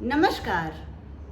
नमस्कार।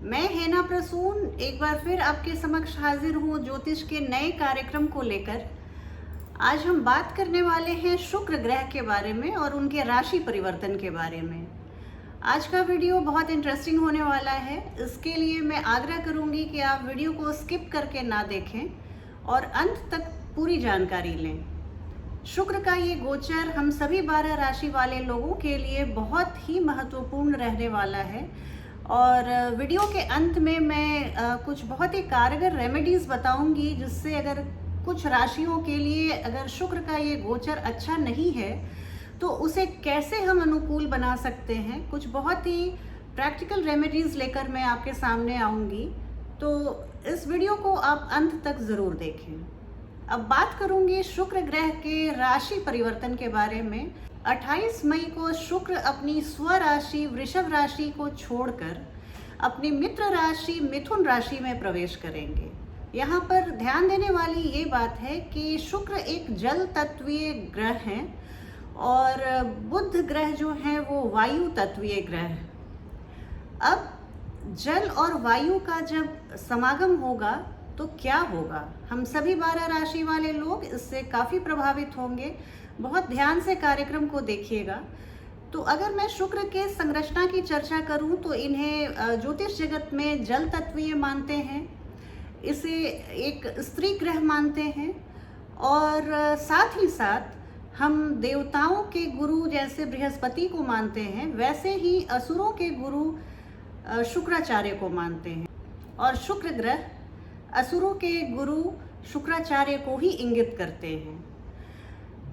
मैं हेना प्रसून एक बार फिर आपके समक्ष हाजिर हूँ ज्योतिष के नए कार्यक्रम को लेकर। आज हम बात करने वाले हैं शुक्र ग्रह के बारे में और उनके राशि परिवर्तन के बारे में। आज का वीडियो बहुत इंटरेस्टिंग होने वाला है। इसके लिए मैं आग्रह करूंगी कि आप वीडियो को स्किप करके ना देखें और अंत तक पूरी जानकारी लें। शुक्र का ये गोचर हम सभी 12 राशि वाले लोगों के लिए बहुत ही महत्वपूर्ण रहने वाला है और वीडियो के अंत में मैं कुछ बहुत ही कारगर रेमेडीज बताऊंगी, जिससे अगर कुछ राशियों के लिए अगर शुक्र का ये गोचर अच्छा नहीं है तो उसे कैसे हम अनुकूल बना सकते हैं। कुछ बहुत ही प्रैक्टिकल रेमेडीज लेकर मैं आपके सामने आऊंगी, तो इस वीडियो को आप अंत तक ज़रूर देखें। अब बात करूंगी शुक्र ग्रह के राशि परिवर्तन के बारे में। 28 मई को शुक्र अपनी स्वराशि वृषभ राशि को छोड़कर अपनी मित्र राशि मिथुन राशि में प्रवेश करेंगे। यहाँ पर ध्यान देने वाली ये बात है कि शुक्र एक जल तत्वीय ग्रह हैं और बुध ग्रह जो है वो वायु तत्वीय ग्रह है। अब जल और वायु का जब समागम होगा तो क्या होगा, हम सभी 12 राशि वाले लोग इससे काफ़ी प्रभावित होंगे। बहुत ध्यान से कार्यक्रम को देखिएगा। तो अगर मैं शुक्र के संरचना की चर्चा करूं तो इन्हें ज्योतिष जगत में जल तत्वीय मानते हैं, इसे एक स्त्री ग्रह मानते हैं और साथ ही साथ हम देवताओं के गुरु जैसे बृहस्पति को मानते हैं, वैसे ही असुरों के गुरु शुक्राचार्य को मानते हैं और शुक्र ग्रह असुरों के गुरु शुक्राचार्य को ही इंगित करते हैं।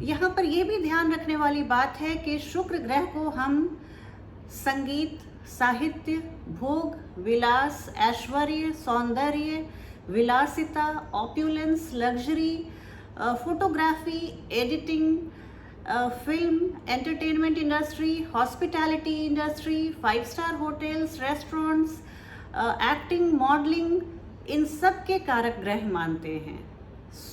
यहाँ पर यह भी ध्यान रखने वाली बात है कि शुक्र ग्रह को हम संगीत, साहित्य, भोग, विलास, ऐश्वर्य, सौंदर्य, विलासिता, opulence, luxury, photography, editing, film, entertainment industry, hospitality industry, 5 star hotels, restaurants, acting, modelling, इन सब के कारक ग्रह मानते हैं।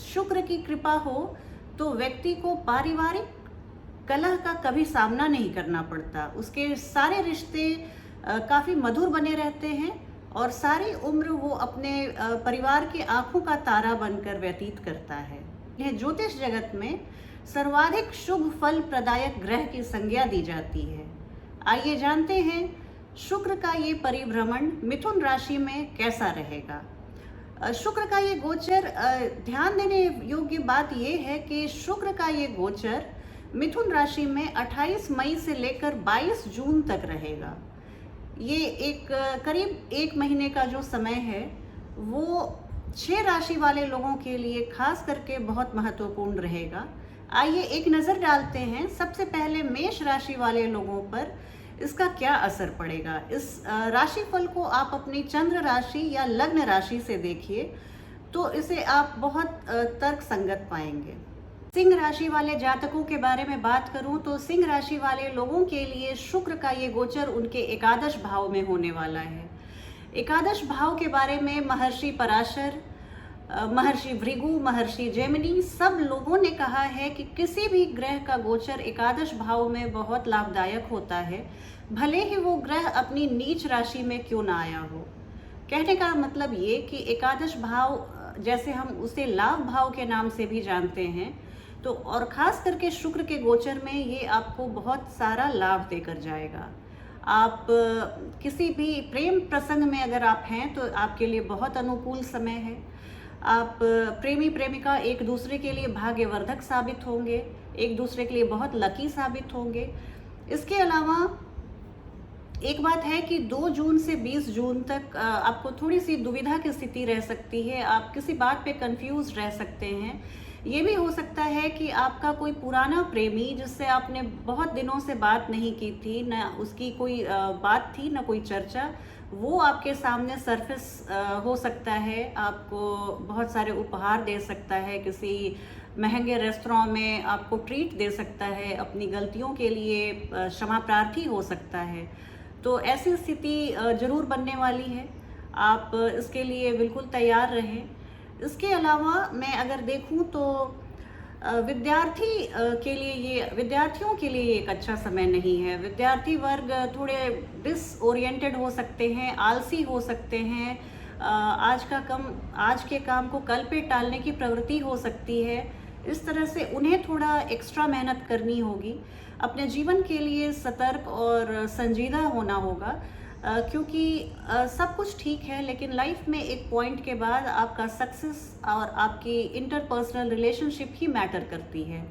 शुक्र की कृपा हो तो व्यक्ति को पारिवारिक कलह का कभी सामना नहीं करना पड़ता। उसके सारे रिश्ते काफ़ी मधुर बने रहते हैं और सारी उम्र वो अपने परिवार की आंखों का तारा बनकर व्यतीत करता है। यह ज्योतिष जगत में सर्वाधिक शुभ फल प्रदायक ग्रह की संज्ञा दी जाती है। आइए जानते हैं शुक्र का ये परिभ्रमण मिथुन राशि में कैसा रहेगा। शुक्र का ये गोचर, ध्यान देने योग्य बात यह है कि शुक्र का ये गोचर मिथुन राशि में 28 मई से लेकर 22 जून तक रहेगा। ये एक करीब 1 महीने का जो समय है वो 6 राशि वाले लोगों के लिए खास करके बहुत महत्वपूर्ण रहेगा। आइए एक नज़र डालते हैं सबसे पहले मेष राशि वाले लोगों पर इसका क्या असर पड़ेगा। इस राशिफल को आप अपनी चंद्र राशि या लग्न राशि से देखिए तो इसे आप बहुत तर्क संगत पाएंगे। सिंह राशि वाले जातकों के बारे में बात करूं तो सिंह राशि वाले लोगों के लिए शुक्र का ये गोचर उनके एकादश भाव में होने वाला है। एकादश भाव के बारे में महर्षि पराशर, महर्षि भृगु, महर्षि जैमिनी सब लोगों ने कहा है कि किसी भी ग्रह का गोचर एकादश भाव में बहुत लाभदायक होता है, भले ही वो ग्रह अपनी नीच राशि में क्यों ना आया हो। कहने का मतलब ये कि एकादश भाव जैसे हम उसे लाभ भाव के नाम से भी जानते हैं, तो और ख़ास करके शुक्र के गोचर में ये आपको बहुत सारा लाभ देकर जाएगा। आप किसी भी प्रेम प्रसंग में अगर आप हैं तो आपके लिए बहुत अनुकूल समय है। आप प्रेमी प्रेमिका एक दूसरे के लिए भाग्यवर्धक साबित होंगे, एक दूसरे के लिए बहुत लकी साबित होंगे। इसके अलावा एक बात है कि 2 जून से 20 जून तक आपको थोड़ी सी दुविधा की स्थिति रह सकती है। आप किसी बात पे कंफ्यूज रह सकते हैं। ये भी हो सकता है कि आपका कोई पुराना प्रेमी जिससे आपने बहुत दिनों से बात नहीं की थी, ना उसकी कोई बात थी ना कोई चर्चा, वो आपके सामने सरफेस हो सकता है। आपको बहुत सारे उपहार दे सकता है, किसी महंगे रेस्टोरेंट में आपको ट्रीट दे सकता है, अपनी गलतियों के लिए क्षमा प्रार्थी हो सकता है। तो ऐसी स्थिति ज़रूर बनने वाली है, आप इसके लिए बिल्कुल तैयार रहें। इसके अलावा मैं अगर देखूं तो विद्यार्थियों के लिए ये एक अच्छा समय नहीं है। विद्यार्थी वर्ग थोड़े डिसओरिएंटेड हो सकते हैं, आलसी हो सकते हैं। आज के काम को कल पे टालने की प्रवृत्ति हो सकती है। इस तरह से उन्हें थोड़ा एक्स्ट्रा मेहनत करनी होगी। अपने जीवन के लिए सतर्क और संजीदा होना होगा, क्योंकि सब कुछ ठीक है, लेकिन लाइफ में एक पॉइंट के बाद आपका सक्सेस और आपकी इंटरपर्सनल रिलेशनशिप ही मैटर करती है।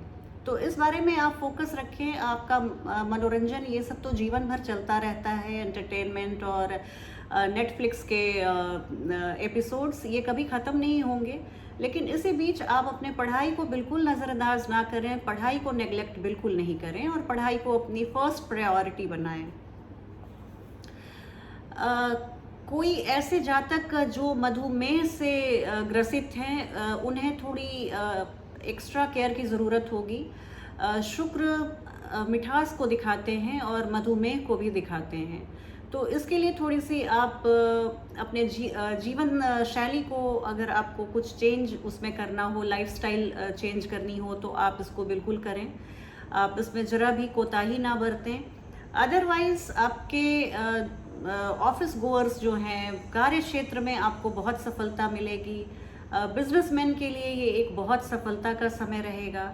तो इस बारे में आप फोकस रखें। आपका मनोरंजन ये सब तो जीवन भर चलता रहता है, एंटरटेनमेंट और नेटफ्लिक्स के एपिसोड्स ये कभी ख़त्म नहीं होंगे। लेकिन इसी बीच आप अपने पढ़ाई को बिल्कुल नज़रअंदाज ना करें, पढ़ाई को नेग्लेक्ट बिल्कुल नहीं करें और पढ़ाई को अपनी फर्स्ट प्रायोरिटी बनाएं। कोई ऐसे जातक जो मधुमेह से ग्रसित हैं, उन्हें थोड़ी एक्स्ट्रा केयर की ज़रूरत होगी। शुक्र मिठास को दिखाते हैं और मधुमेह को भी दिखाते हैं, तो इसके लिए थोड़ी सी आप अपने जीवन शैली को, अगर आपको कुछ चेंज उसमें करना हो, लाइफस्टाइल चेंज करनी हो, तो आप इसको बिल्कुल करें। आप इसमें ज़रा भी कोताही ना बरतें। अदरवाइज़ आपके ऑफिस गोअर्स जो हैं, कार्य क्षेत्र में आपको बहुत सफलता मिलेगी। बिजनेसमैन के लिए ये एक बहुत सफलता का समय रहेगा।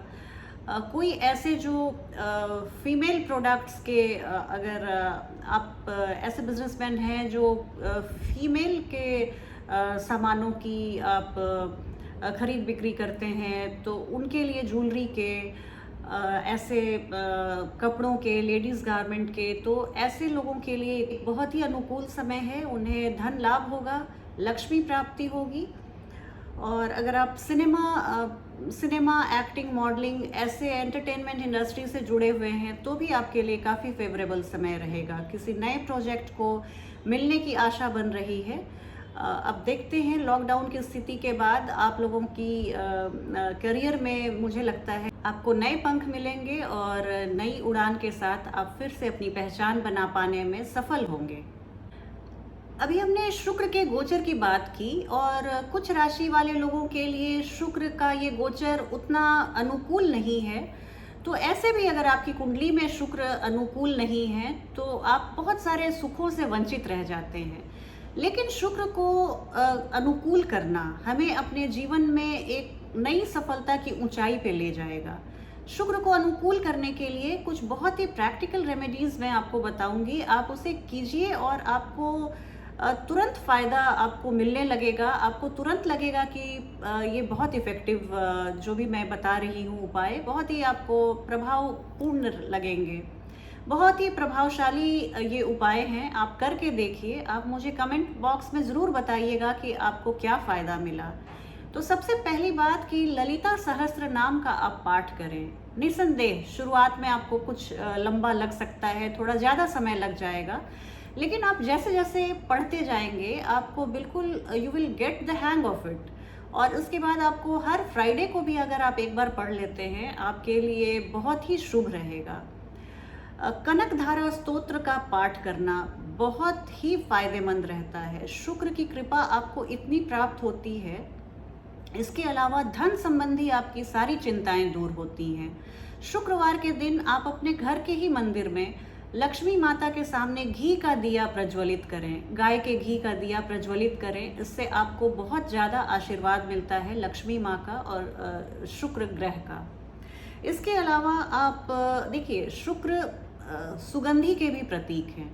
कोई ऐसे जो फीमेल प्रोडक्ट्स के, अगर आप ऐसे बिजनेसमैन हैं जो फीमेल के सामानों की आप खरीद बिक्री करते हैं, तो उनके लिए ज्वेलरी के, ऐसे कपड़ों के, लेडीज़ गारमेंट के, तो ऐसे लोगों के लिए एक बहुत ही अनुकूल समय है। उन्हें धन लाभ होगा, लक्ष्मी प्राप्ति होगी। और अगर आप सिनेमा, एक्टिंग, मॉडलिंग, ऐसे एंटरटेनमेंट इंडस्ट्री से जुड़े हुए हैं, तो भी आपके लिए काफ़ी फेवरेबल समय रहेगा। किसी नए प्रोजेक्ट को मिलने की आशा बन रही है। अब देखते हैं, लॉकडाउन की स्थिति के बाद आप लोगों की करियर में मुझे लगता है आपको नए पंख मिलेंगे और नई उड़ान के साथ आप फिर से अपनी पहचान बना पाने में सफल होंगे। अभी हमने शुक्र के गोचर की बात की, और कुछ राशि वाले लोगों के लिए शुक्र का ये गोचर उतना अनुकूल नहीं है। तो ऐसे भी अगर आपकी कुंडली में शुक्र अनुकूल नहीं है, तो आप बहुत सारे सुखों से वंचित रह जाते हैं। लेकिन शुक्र को अनुकूल करना हमें अपने जीवन में एक नई सफलता की ऊंचाई पे ले जाएगा। शुक्र को अनुकूल करने के लिए कुछ बहुत ही प्रैक्टिकल रेमेडीज़ मैं आपको बताऊंगी। आप उसे कीजिए और आपको तुरंत फ़ायदा आपको मिलने लगेगा। आपको तुरंत लगेगा कि ये बहुत इफ़ेक्टिव, जो भी मैं बता रही हूँ उपाय, बहुत ही आपको प्रभावपूर्ण लगेंगे। बहुत ही प्रभावशाली ये उपाय हैं। आप करके देखिए। आप मुझे कमेंट बॉक्स में ज़रूर बताइएगा कि आपको क्या फ़ायदा मिला। तो सबसे पहली बात कि ललिता सहस्त्र नाम का आप पाठ करें। निसंदेह शुरुआत में आपको कुछ लंबा लग सकता है, थोड़ा ज़्यादा समय लग जाएगा, लेकिन आप जैसे जैसे पढ़ते जाएंगे आपको बिल्कुल you will get the hang of it. और उसके बाद आपको हर फ्राइडे को भी अगर आप एक बार पढ़ लेते हैं, आपके लिए बहुत ही शुभ रहेगा। कनक धारा स्तोत्र का पाठ करना बहुत ही फायदेमंद रहता है। शुक्र की कृपा आपको इतनी प्राप्त होती है। इसके अलावा धन संबंधी आपकी सारी चिंताएं दूर होती हैं। शुक्रवार के दिन आप अपने घर के ही मंदिर में लक्ष्मी माता के सामने घी का दिया प्रज्वलित करें। गाय के घी का दिया प्रज्वलित करें। इससे आपको बहुत ज़्यादा आशीर्वाद मिलता है लक्ष्मी माँ का और शुक्र ग्रह का। इसके अलावा आप देखिए, शुक्र सुगंधि के भी प्रतीक हैं।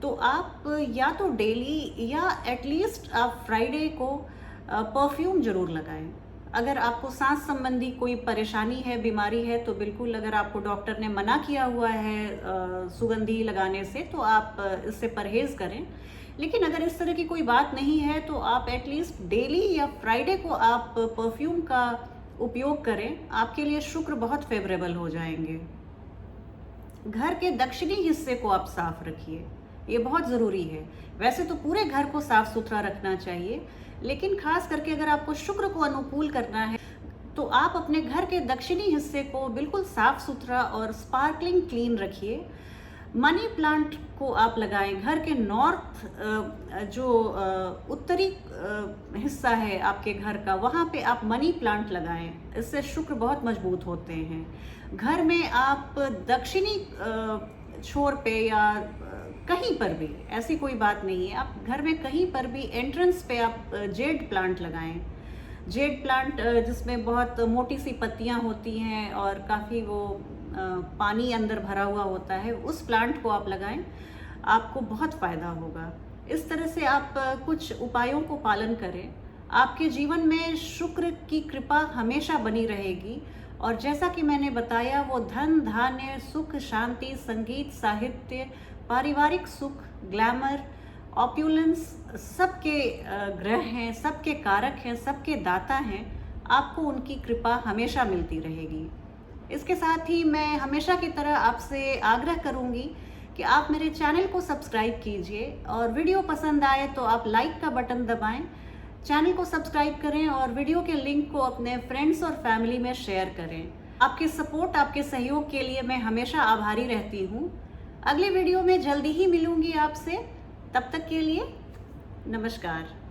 तो आप या तो डेली या एटलीस्ट आप फ्राइडे को परफ्यूम ज़रूर लगाएं। अगर आपको सांस संबंधी कोई परेशानी है, बीमारी है, तो बिल्कुल, अगर आपको डॉक्टर ने मना किया हुआ है सुगंधी लगाने से, तो आप इससे परहेज़ करें। लेकिन अगर इस तरह की कोई बात नहीं है, तो आप एटलीस्ट डेली या फ्राइडे को आप परफ्यूम का उपयोग करें। आपके लिए शुक्र बहुत फेवरेबल हो जाएंगे। घर के दक्षिणी हिस्से को आप साफ रखिए, ये बहुत ज़रूरी है। वैसे तो पूरे घर को साफ सुथरा रखना चाहिए, लेकिन खास करके अगर आपको शुक्र को अनुकूल करना है, तो आप अपने घर के दक्षिणी हिस्से को बिल्कुल साफ सुथरा और स्पार्कलिंग क्लीन रखिए। मनी प्लांट को आप लगाएं। घर के नॉर्थ जो उत्तरी हिस्सा है आपके घर का, वहाँ पे आप मनी प्लांट लगाएं। इससे शुक्र बहुत मजबूत होते हैं। घर में आप दक्षिणी छोर पे या कहीं पर भी, ऐसी कोई बात नहीं है, आप घर में कहीं पर भी एंट्रेंस पे आप जेड प्लांट लगाएं। जेड प्लांट जिसमें बहुत मोटी सी पत्तियां होती हैं और काफ़ी वो पानी अंदर भरा हुआ होता है, उस प्लांट को आप लगाएं, आपको बहुत फ़ायदा होगा। इस तरह से आप कुछ उपायों को पालन करें, आपके जीवन में शुक्र की कृपा हमेशा बनी रहेगी। और जैसा कि मैंने बताया, वो धन, धान्य, सुख, शांति, संगीत, साहित्य, पारिवारिक सुख, ग्लैमर, ऑप्युलेंस, सबके ग्रह हैं, सबके कारक हैं, सबके दाता हैं। आपको उनकी कृपा हमेशा मिलती रहेगी। इसके साथ ही मैं हमेशा की तरह आपसे आग्रह करूंगी कि आप मेरे चैनल को सब्सक्राइब कीजिए, और वीडियो पसंद आए तो आप लाइक का बटन दबाएं, चैनल को सब्सक्राइब करें और वीडियो के लिंक को अपने फ्रेंड्स और फैमिली में शेयर करें। आपके सपोर्ट, आपके सहयोग के लिए मैं हमेशा आभारी रहती हूँ। अगली वीडियो में जल्दी ही मिलूंगी आपसे। तब तक के लिए नमस्कार।